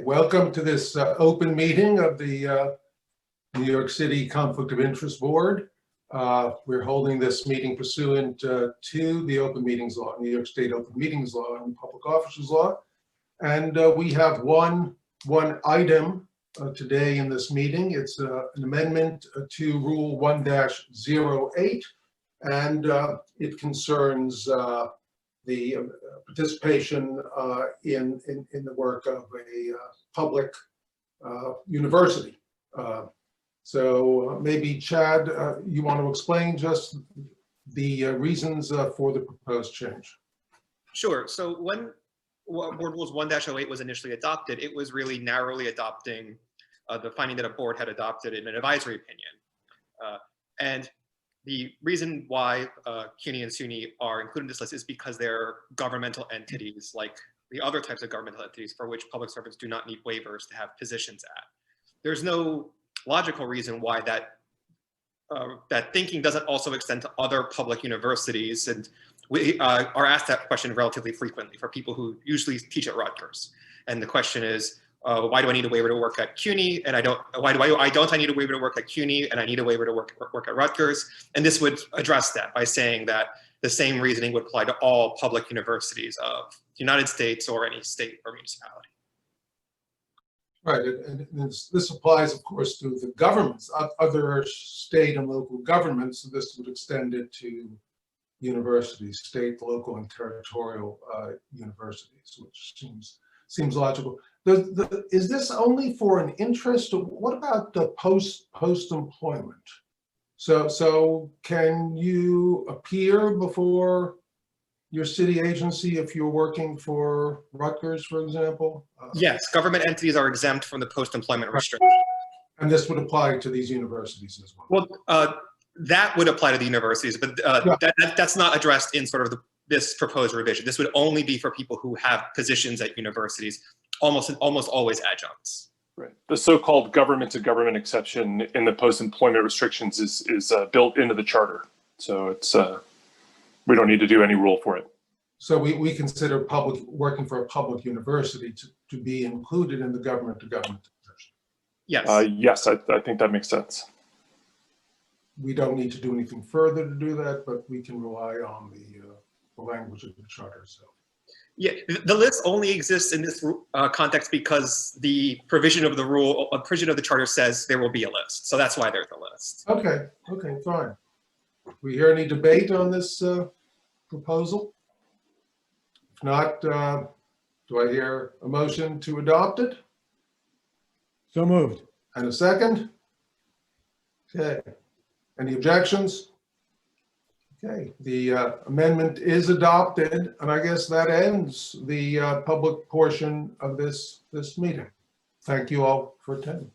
Welcome to this open meeting of the New York City Conflict of Interest Board. We're holding this meeting pursuant to the Open Meetings Law, New York State Open Meetings Law and Public Officers Law. And we have one item today in this meeting. It's an amendment to Rule 1-08, and it concerns the participation in the work of a public university. So maybe Chad, you want to explain just the reasons for the proposed change? Sure. So when Board Rules 1-08 was initially adopted, it was really narrowly adopting the finding that a board had adopted in an advisory opinion. And the reason why CUNY and SUNY are included in this list is because they're governmental entities like the other types of governmental entities for which public servants do not need waivers to have positions at. There's no logical reason why that thinking doesn't also extend to other public universities. And we are asked that question relatively frequently for people who usually teach at Rutgers. And the question is, why do I need a waiver to work at CUNY? And I don't need a waiver to work at CUNY and I need a waiver to work at Rutgers? And this would address that by saying that the same reasoning would apply to all public universities of the United States or any state or municipality. Right, and this applies, of course, to the governments, other state and local governments. So this would extend it to universities, state, local, and territorial universities, which seems logical. Is this only for an interest? What about the post-employment? So can you appear before your city agency if you're working for Rutgers, for example? Yes, government entities are exempt from the post-employment restriction. And this would apply to these universities as well? Well, that would apply to the universities, but that's not addressed in sort of this proposed revision. This would only be for people who have positions at universities, almost always adjuncts. Right. The so-called government-to-government exception in the post-employment restrictions is built into the charter. So it's we don't need to do any rule for it. So we consider working for a public university to be included in the government-to-government exception? Yes. Yes, I think that makes sense. We don't need to do anything further to do that, but we can rely on the language of the charter. So. Yeah, the list only exists in this context because the provision of the rule, a provision of the charter says there will be a list. So that's why there's a list. Okay, fine. We hear any debate on this proposal? If not, do I hear a motion to adopt it? So moved. And a second? Okay. Any objections? Okay, the amendment is adopted, and I guess that ends the public portion of this meeting. Thank you all for attending.